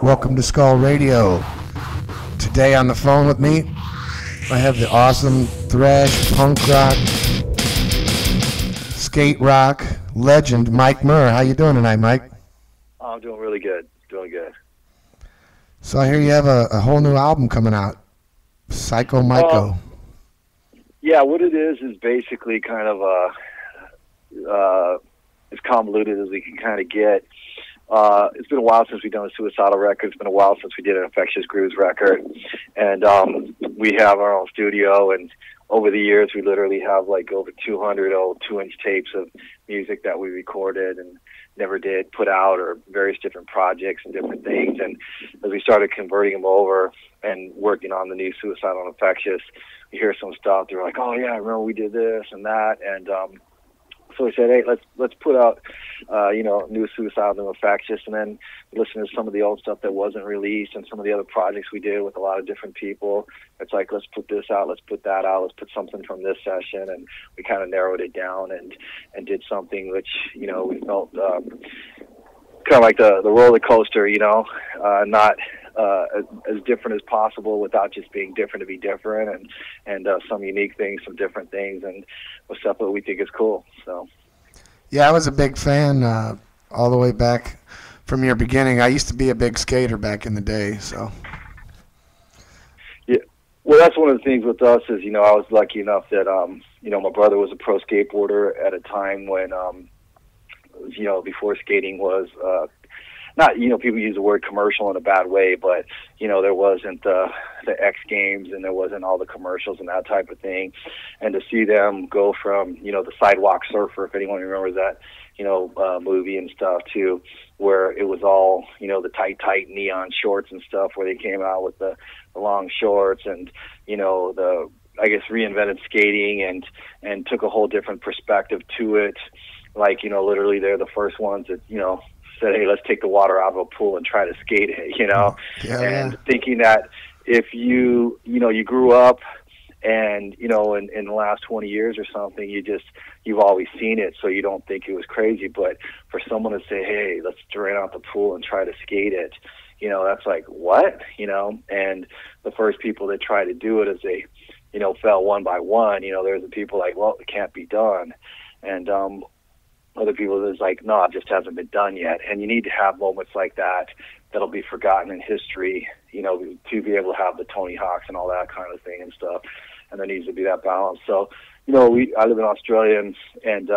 Welcome to Skull Radio. Today on the phone with me, I have the awesome thrash, punk rock, skate rock legend, Mike Muir. How you doing tonight, Mike? Oh, I'm doing really good. Doing good. So I hear you have a whole new album coming out, Psycho Um, Myco. yeah, what it is basically kind of as convoluted as we can kind of get. It's been a while since we've done a Suicidal record. It's been a while since we did an Infectious Grooves record, and we have our own studio. And over the years, we literally have like over 200 old 2-inch tapes of music that we recorded and never did put out, or various different projects and different things. And as we started converting them over and working on the new Suicidal and Infectious, we hear some stuff. They're like, "Oh yeah, I remember we did this and that," and so we said, hey, let's put out, new Suicidal, new Infectious, and then listen to some of the old stuff that wasn't released and some of the other projects we did with a lot of different people. It's like, let's put this out, let's put that out, let's put something from this session, and we kind of narrowed it down and did something which, we felt kind of like the roller coaster, not as different as possible without just being different to be different, and some unique things, some different things, and with stuff that we think is cool. So Yeah, I was a big fan all the way back from your beginning. I used to be a big skater back in the day, so. yeah, well, that's one of the things with us is, I was lucky enough that my brother was a pro skateboarder at a time when before skating was not, people use the word commercial in a bad way, but, there wasn't the X Games, and there wasn't all the commercials and that type of thing. And to see them go from, the Sidewalk Surfer, if anyone remembers that, movie and stuff, to where it was all, the tight neon shorts and stuff, where they came out with the long shorts and, I guess, reinvented skating and took a whole different perspective to it. Like, literally they're the first ones that, said, hey, let's take the water out of a pool and try to skate it, Yeah. thinking that if you grew up and, in the last 20 years or something, you've always seen it, so you don't think it was crazy. But for someone to say, hey, let's drain out the pool and try to skate it, that's like, what? And the first people that try to do it as they, fell one by one, there's the people like, well, it can't be done. And, other people that's like, no, it just hasn't been done yet. And you need to have moments like that that'll be forgotten in history, to be able to have the Tony Hawks and all that kind of thing and stuff. And there needs to be that balance. So, I live in Australia, and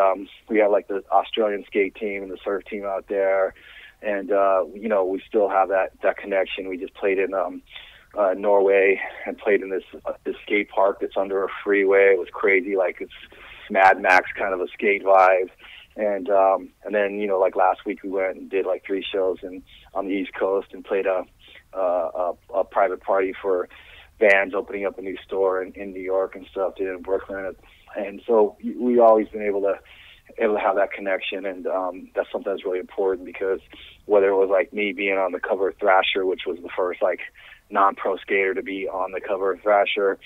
we have like the Australian skate team and the surf team out there. And, we still have that connection. We just played in Norway and played in this skate park that's under a freeway. It was crazy. Like, it's Mad Max kind of a skate vibe. And then, like last week we went and did like 3 shows on the East Coast and played a private party for Vans opening up a new store in New York and stuff, did it in Brooklyn. And so we always been able to have that connection, and that's something that's really important, because whether it was like me being on the cover of Thrasher, which was the first like non-pro skater to be on the cover of Thrasher,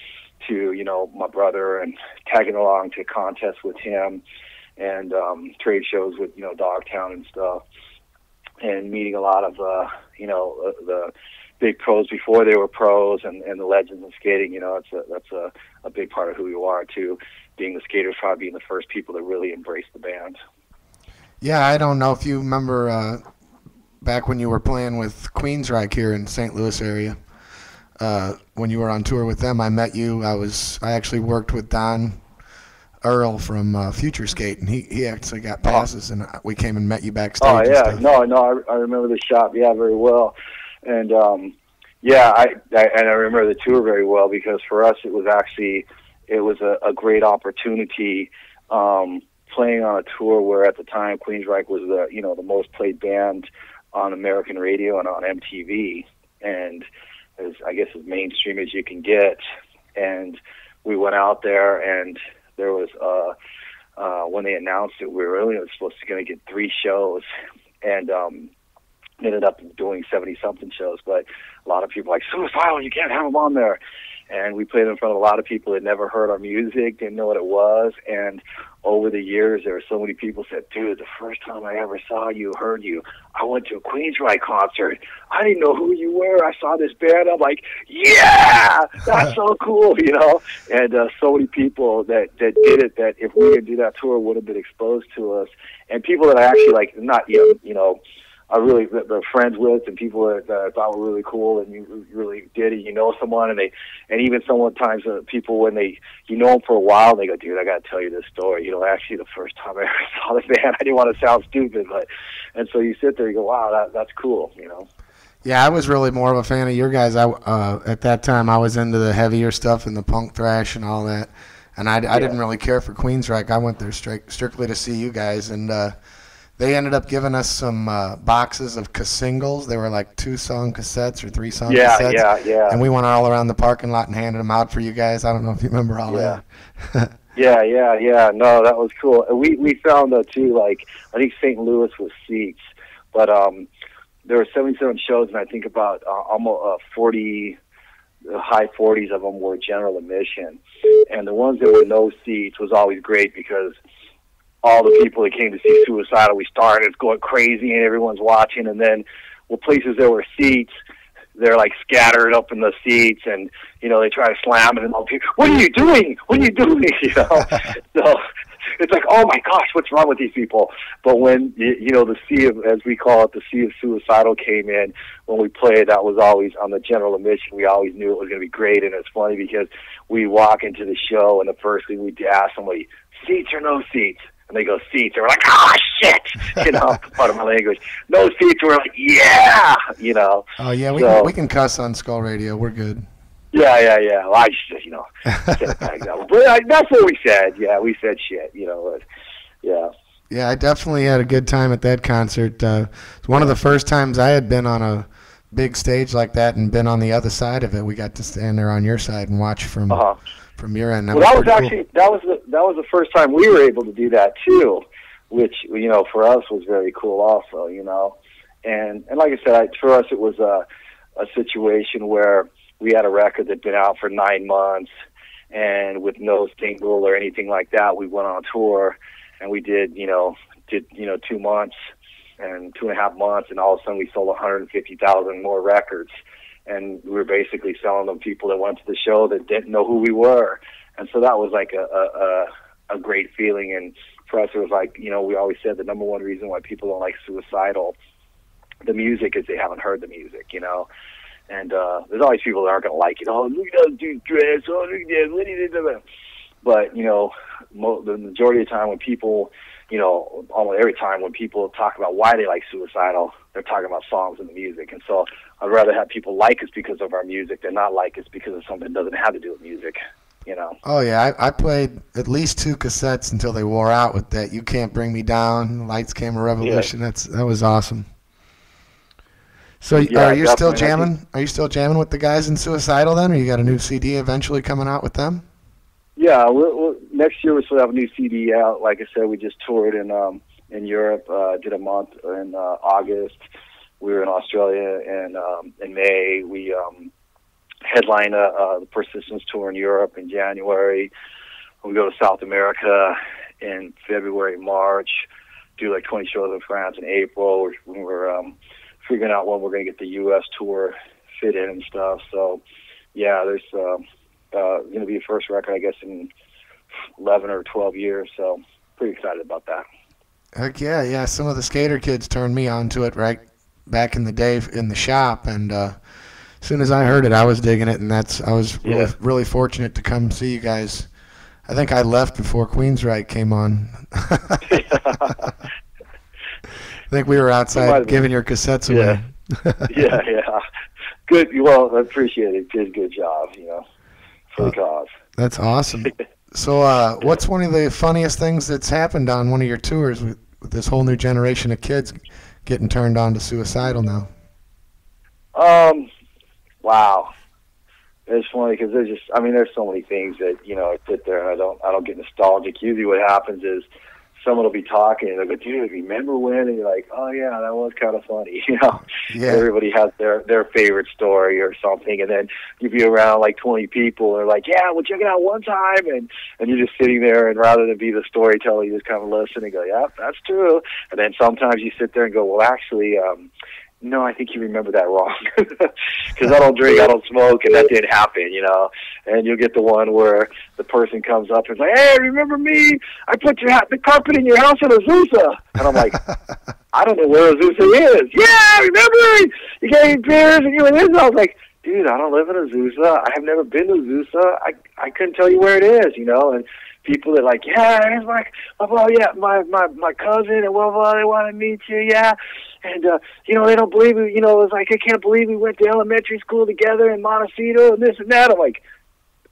to, my brother and tagging along to contests with him, and trade shows with, Dogtown and stuff, and meeting a lot of, the big pros before they were pros, and the legends of skating. That's a big part of who you are, too, being the skaters, probably being the first people that really embraced the band. Yeah, I don't know if you remember back when you were playing with Queensryche here in St. Louis area. When you were on tour with them, I met you. I actually worked with Don Earl from Future Skate, and he actually got passes, and we came and met you backstage. Oh yeah, and stuff. no, I remember the shop, very well, and I remember the tour very well, because for us it was a great opportunity, playing on a tour where at the time Queensryche was the most played band on American radio and on MTV, and as mainstream as you can get, and we went out there, and there was when they announced it, we were only supposed to get 3 shows, and ended up doing 70-something shows, but a lot of people like, Suicidal, you can't have them on there. And we played in front of a lot of people that never heard our music, didn't know what it was. And over the years, there were so many people said, dude, the first time I ever saw you, heard you, I went to a Queensryche concert. I didn't know who you were. I saw this band. I'm like, yeah, that's so cool, you know. And so many people that did it, that if we didn't do that tour, would have been exposed to us. And people that I actually, like, not, you know, I really, the friends with, and people that I thought were really cool, and you really did it. You know someone, and even sometimes people, when you know them for a while, and they go, dude, I got to tell you this story. You know, actually, the first time I ever saw the band, I didn't want to sound stupid, and so you sit there, you go, wow, that's cool, you know. Yeah, I was really more of a fan of your guys. At that time, I was into the heavier stuff and the punk thrash and all that, and I didn't really care for Queensryche. I went there strictly to see you guys, and they ended up giving us some boxes of singles. They were like 2-song cassettes or 3-song cassettes. Yeah. And we went all around the parking lot and handed them out for you guys. I don't know if you remember all that. Yeah. No, that was cool. We found too, like, I think St. Louis was seats, but there were 77 shows, and I think about almost 40, the high 40s of them were general admission. And the ones that were no seats was always great, because all the people that came to see Suicidal, we started going crazy, and everyone's watching. And then, well, places there were seats, they're like scattered up in the seats, and you know, they try to slam it, and all people, what are you doing? What are you doing? You know, so it's like, oh my gosh, what's wrong with these people? But when you know, the sea of, as we call it, the sea of Suicidal came in when we played, that was always on the general admission. We always knew it was going to be great, and it's funny because we walk into the show, and the first thing we ask somebody, seats or no seats? And they go, seats. And we're like, oh, shit, you know, part of my language. No seats. We're like, yeah, you know. Oh, yeah, we can cuss on Skull Radio. We're good. Yeah. Well, I just, you know, said it back that. But that's what we said. Yeah, we said shit, you know. Yeah. Yeah, I definitely had a good time at that concert. It's one of the first times I had been on a big stage like that and been on the other side of it. We got to stand there on your side and watch from your end. That was actually cool. that was the first time we were able to do that too, which, you know, for us was very cool also, you know. And like I said, for us it was a situation where we had a record that'd been out for 9 months, and with no single or anything like that, we went on tour, and we did 2 months and 2.5 months, and all of a sudden we sold 150,000 more records. And we were basically selling them people that went to the show that didn't know who we were. And so that was like a great feeling. And for us, it was like, you know, we always said the number one reason why people don't like Suicidal, the music, is they haven't heard the music, you know. And there's always people that aren't going to like it. Oh, look at those dudes dress. Oh, look at that. But, you know, the majority of the time when people, you know, almost every time when people talk about why they like Suicidal, they're talking about songs and the music. And so I'd rather have people like us because of our music than not like us because of something that doesn't have to do with music, you know. Oh, yeah. I played at least 2 cassettes until they wore out with that You Can't Bring Me Down, Lights, Camera, Revolution. Yeah. That was awesome. So are you still jamming? Are you still jamming with the guys in Suicidal then, or you got a new CD eventually coming out with them? Yeah, we'll next year we'll still have a new CD out. Like I said, we just toured in Europe, did a month in August. We were in Australia, and in May we headline the Persistence tour in Europe in January. We go to South America in February, March. Do like 20 shows in France in April. We're figuring out when we're going to get the U.S. tour fit in and stuff. So, yeah, there's going to be a first record, I guess, in 11 or 12 years. So, pretty excited about that. Heck yeah. Some of the skater kids turned me onto it right back in the day in the shop, and as soon as I heard it, I was digging it, and I was really fortunate to come see you guys. I think I left before Queensryche came on. I think we were outside giving your cassettes away. Yeah. Good. Well, I appreciate it. Did a good job, you know, for the cause. That's awesome. So what's one of the funniest things that's happened on one of your tours with this whole new generation of kids getting turned on to Suicidal now? Wow. It's funny because there's so many things that, you know, I sit there and I don't get nostalgic. Usually what happens is someone will be talking and they'll go, dude, remember when? And you're like, oh yeah, that was kind of funny, you know. Yeah. Everybody has their favorite story or something, and then you be around like 20 people and they're like, yeah, well, check it out one time, and you're just sitting there, and rather than be the storyteller, you just kind of listen and go, yeah, that's true. And then sometimes you sit there and go, well, actually, no, I think you remember that wrong. Because I don't drink, I don't smoke, and that didn't happen, you know. And you'll get the one where the person comes up and is like, hey, remember me? I put the carpet in your house in Azusa. And I'm like, I don't know where Azusa is. Yeah, remember? You gave me beers and you were this. I was like, dude, I don't live in Azusa. I have never been to Azusa. I couldn't tell you where it is, you know. And people are like, yeah, it's like, well, yeah, my cousin and blah, blah, they want to meet you, yeah. And, you know, they don't believe me. You know, it's like, I can't believe we went to elementary school together in Montecito and this and that. I'm like,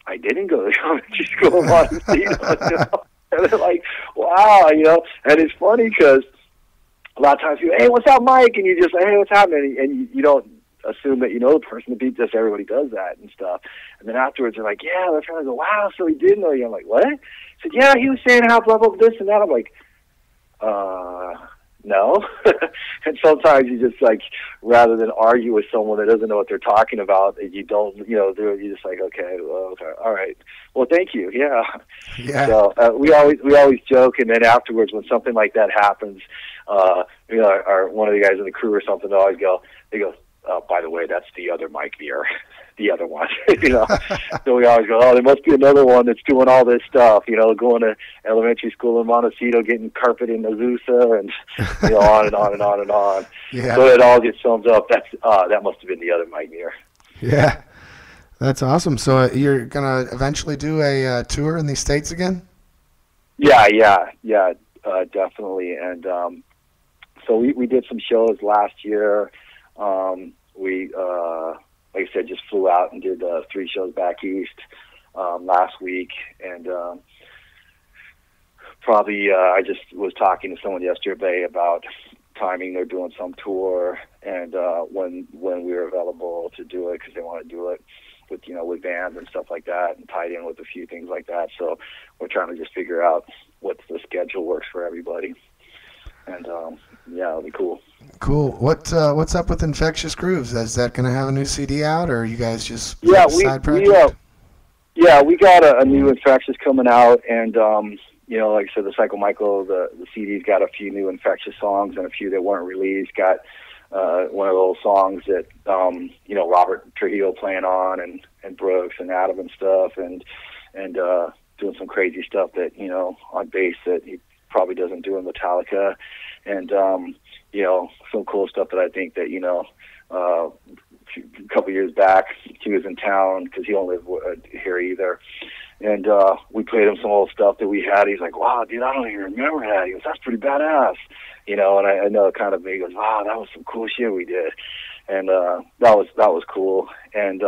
I didn't go to elementary school in Montecito. You know? And they're like, wow, you know. And it's funny because a lot of times people, hey, what's up, Mike? And you just say, hey, what's happening? And you don't assume that you know the person. The beat, just everybody does that and stuff. And then afterwards, they're like, yeah, they're trying to go, wow, so he did know you. I'm like, what? He said, yeah, he was saying how blah, blah, this and that. I'm like, no. And sometimes you just like, rather than argue with someone that doesn't know what they're talking about, you don't, you know, you're just like, okay, well, okay, all right, well, thank you, yeah. So we always joke, and then afterwards, when something like that happens, you know, one of the guys in the crew or something, they go, by the way, that's the other Mike Muir. The other one, you know. So we always go, oh, there must be another one that's doing all this stuff, you know, going to elementary school in Montecito, getting carpet in Azusa, and you know, on and on and on and on. Yeah. So it all gets summed up. That must have been the other Mike Muir. Yeah, that's awesome. So you're gonna eventually do a tour in these states again? Yeah, definitely. And so we did some shows last year. Like I said, just flew out and did 3 shows back east last week, and I just was talking to someone yesterday about timing. They're doing some tour, and when we were available to do it, because they want to do it with bands and stuff like that, and tied in with a few things like that. So we're trying to just figure out what the schedule works for everybody, and yeah, it'll be cool. Cool. What's up with Infectious Grooves? Is that going to have a new CD out, or are you guys just side project? We got a new Infectious coming out, and you know, like I said, the Psycho Michael, the CD's got a few new Infectious songs and a few that weren't released. Got one of those songs that you know, Robert Trujillo playing on, and Brooks and Adam and stuff, and doing some crazy stuff that, you know, on bass that he probably doesn't do in Metallica, and you know, some cool stuff that I think that, you know, a couple years back he was in town, because he don't live here either, and we played him some old stuff that we had. He's like, wow, dude, I don't even remember that. He goes, that's pretty badass, you know. And I know it kind of, he goes, wow, that was some cool shit we did, and that was cool. And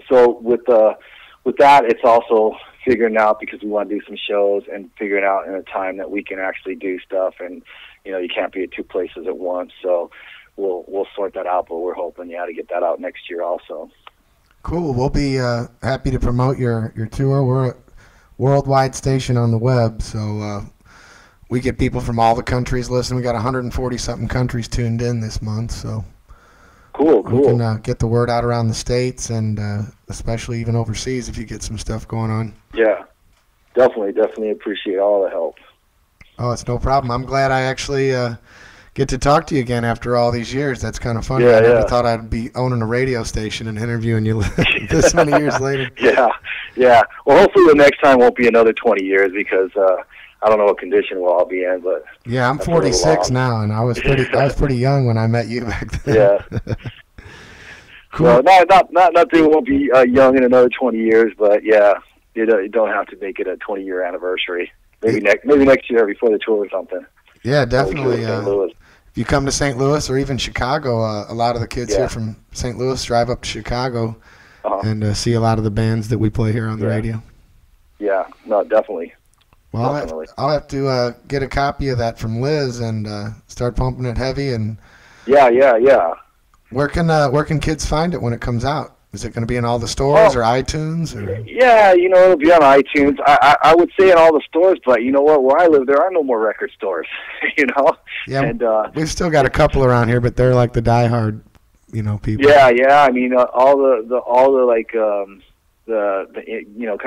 so with that, it's also figuring out, because we want to do some shows, and figuring out in a time that we can actually do stuff, and you know, you can't be at 2 places at once. So we'll sort that out, but we're hoping, to get that out next year also. Cool. We'll be happy to promote your tour. We're a worldwide station on the web, so we get people from all the countries listening. We got 140 something countries tuned in this month, so cool. We can get the word out around the states, and especially even overseas if you get some stuff going on. Yeah, definitely appreciate all the help. Oh, it's no problem. I'm glad I actually get to talk to you again after all these years. That's kind of funny. I never thought I'd be owning a radio station and interviewing you this many years later. Yeah. Well, hopefully the next time won't be another 20 years, because I don't know what condition we'll all be in. But yeah, I'm 46 now, and I was pretty young when I met you back then. Yeah. Cool. Well, not that we won't be young in another 20 years, but yeah, you don't have to make it a 20-year anniversary. Maybe next year before the tour or something. Yeah, definitely. If you come to St. Louis or even Chicago, a lot of the kids here from St. Louis drive up to Chicago and see a lot of the bands that we play here on the radio. Yeah, no, definitely. Well, I'll have to get a copy of that from Liz and start pumping it heavy. And yeah. Where can kids find it when it comes out? Is it going to be in all the stores Oh, or iTunes or? yeah, it'll be on iTunes. I would say in all the stores, but you know what? Where I live, there are no more record stores. you know, Yeah, and we've still got a it's couple around here, but they're like the diehard, people. yeah. I mean, all the like kind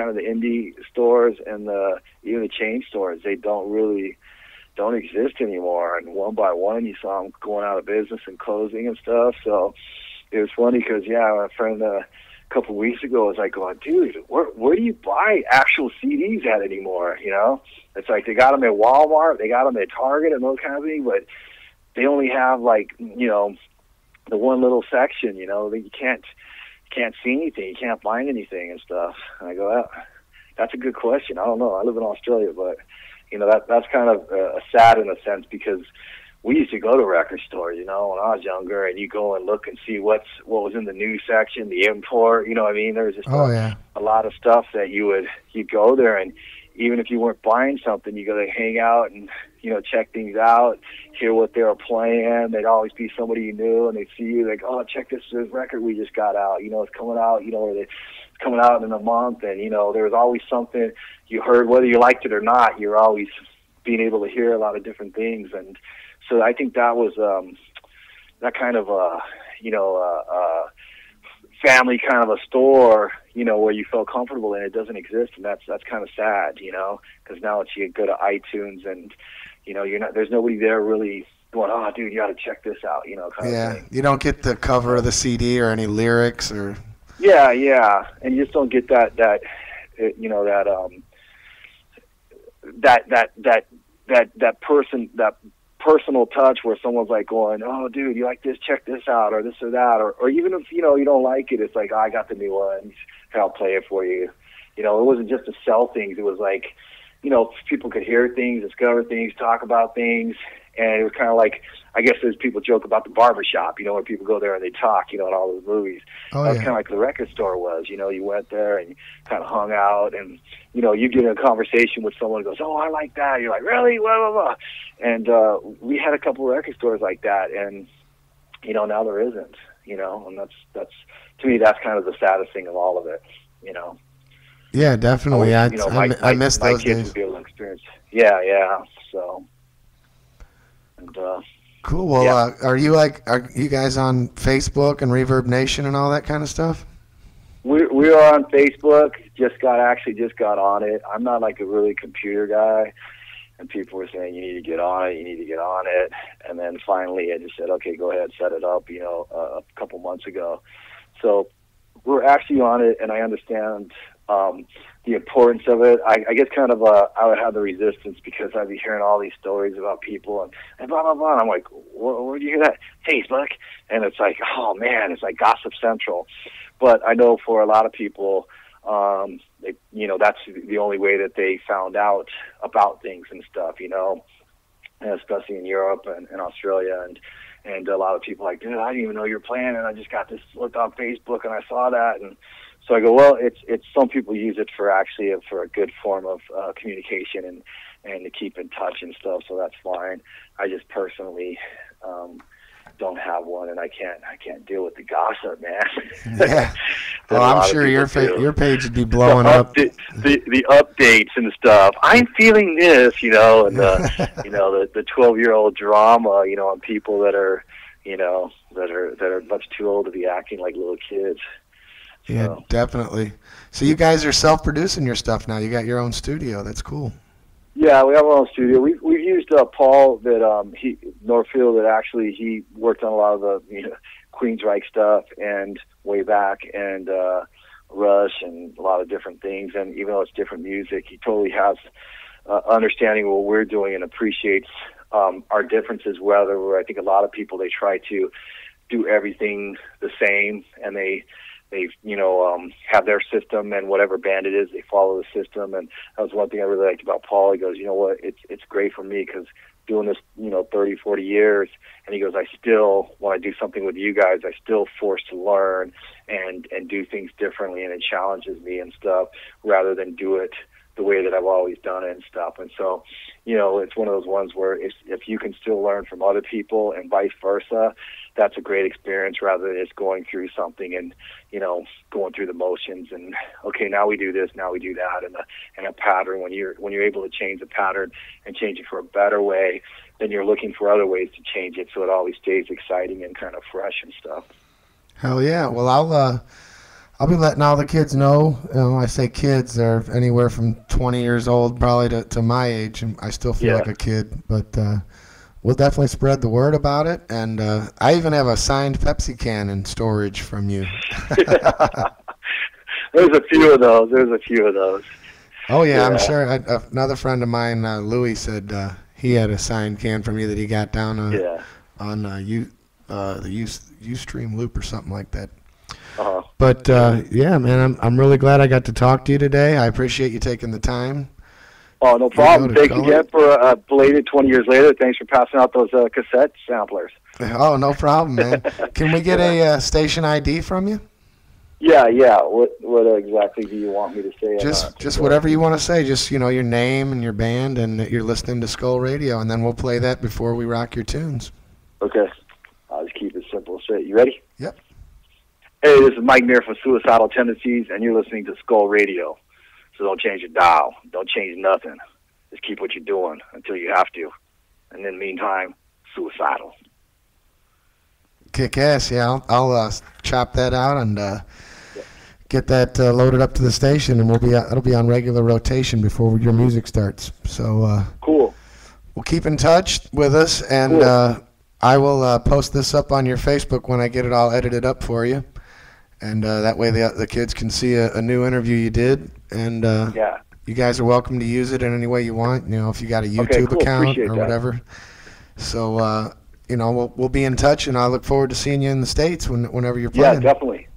of the indie stores and the even the chain stores, they don't exist anymore. And one by one, you saw them going out of business and closing and stuff. So it was funny because my friend a couple of weeks ago was like, going, dude, where do you buy actual CDs at anymore? It's like they got them at Walmart, they got them at Target and those kind of things, but they only have like the one little section. That you can't see anything, you can't find anything and stuff. And I go, that's a good question. I don't know. I live in Australia, but that's kind of sad in a sense because we used to go to record stores, when I was younger, and you go and look and see what was in the new section, the import. What I mean? There was just Oh yeah. a lot of stuff that you'd go there, and even if you weren't buying something, you go to hang out and check things out, hear what they were playing. There'd always be somebody you knew, and they'd see you like, oh, check this record we just got out. It's coming out. Or it's coming out in a month, and there was always something you heard, whether you liked it or not. You're always being able to hear a lot of different things, and so I think that was that kind of family kind of a store, where you felt comfortable in. It doesn't exist, and that's kind of sad, because now it's you go to iTunes and there's nobody there really going, oh, dude, you got to check this out, kind of thing. You don't get the cover of the CD or any lyrics or. Yeah, and you just don't get that personal touch where someone's like going, oh, dude, you like this? Check this out, or this or that, or even if you don't like it, it's like, oh, I got the new one, and I'll play it for you. It wasn't just to sell things. It was like, people could hear things, discover things, talk about things, and it was kind of like, I guess there's people joke about the barbershop, where people go there and they talk, in all those movies. Oh, That's yeah. kind of like the record store was. You went there and you kind of hung out, and you get in a conversation with someone who goes, oh, I like that. You're like, really? Blah, blah, blah. And we had a couple of record stores like that, and now there isn't. And that's to me, that's kind of the saddest thing of all of it. Yeah, definitely. I miss my those kids days. would be able to experience. Yeah. So, and Cool. Well, yeah. are you guys on Facebook and Reverb Nation and all that kind of stuff? We are on Facebook. Just got on it. I'm not like a really computer guy, and people were saying you need to get on it. And then finally, I just said, okay, go ahead, set it up. A couple months ago. So we're actually on it, and I understand the importance of it. I guess kind of I would have the resistance because I'd be hearing all these stories about people and blah, blah, blah. And I'm like, where do you hear that? Facebook. And it's like, oh, man, it's like Gossip Central. But I know for a lot of people, that's the only way that they found out about things and stuff, and especially in Europe and Australia. And a lot of people are like, dude, I didn't even know you were playing, and I just got this looked on Facebook, and I saw that. And so I go, well, it's some people use it for a good form of communication and to keep in touch and stuff. So that's fine. I just personally don't have one, and I can't deal with the gossip, man. Yeah. Well, I'm sure your page would be blowing up. The updates and stuff. I'm feeling this, and the 12-year-old drama, on people that are much too old to be acting like little kids. Yeah, So. definitely. So you guys are self-producing your stuff now. You got your own studio. That's cool. Yeah, we have our own studio. We've used Paul Northfield that actually he worked on a lot of the Queensryche stuff and way back and Rush and a lot of different things. And even though it's different music, he totally has understanding of what we're doing and appreciates our differences. Where I think a lot of people they try to do everything the same and they have their system and whatever band it is, they follow the system. And that was one thing I really liked about Paul. He goes, you know what, it's great for me because doing this, 30, 40 years. And he goes, I still, when I do something with you guys, I still forced to learn and do things differently. And it challenges me and stuff rather than do it the way that I've always done it and stuff. And so, it's one of those ones where if you can still learn from other people and vice versa, that's a great experience rather than just going through something and, you know, going through the motions and, okay, now we do this, now we do that, and a pattern. When you're able to change the pattern and change it for a better way, then you're looking for other ways to change it so it always stays exciting and kind of fresh and stuff. Hell yeah. Well, I'll be letting all the kids know. You know, I say kids, they're anywhere from 20 years old probably to my age, and I still feel like a kid. But we'll definitely spread the word about it. And I even have a signed Pepsi can in storage from you. There's a few of those. Oh, yeah, I'm sure. Another friend of mine, Louis, said he had a signed can from you that he got down on the Ustream loop or something like that. Uh-huh. But yeah, man, I'm really glad I got to talk to you today. I appreciate you taking the time. Oh, no problem. Thanks again for a belated 20 years later. Thanks for passing out those cassette samplers. Oh, no problem, man. Can we get a station ID from you? Yeah. What exactly do you want me to say? Just whatever you want to say. Just, you know, your name and your band and that you're listening to Skull Radio, and then we'll play that before we rock your tunes. Okay. I'll just keep it simple and straight. You ready? Yep. Hey, this is Mike Muir from Suicidal Tendencies, and you're listening to Skull Radio. So don't change your dial. Don't change nothing. Just keep what you're doing until you have to. And in the meantime, suicidal. Kick ass, yeah. I'll chop that out and get that loaded up to the station, and it'll be on regular rotation before your music starts. So cool. We'll keep in touch with us, and cool. I will post this up on your Facebook when I get it all edited up for you. And that way the kids can see a new interview you did. And you guys are welcome to use it in any way you want. You know, if you got a YouTube account Appreciate or that. whatever. So, you know, we'll be in touch, and I look forward to seeing you in the States whenever you're playing. Yeah, definitely.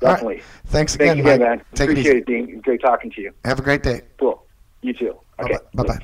Right. Thanks again, Mike. Man. Take Appreciate it, Dean. Great talking to you. Have a great day. Cool. You too. Okay. Bye-bye.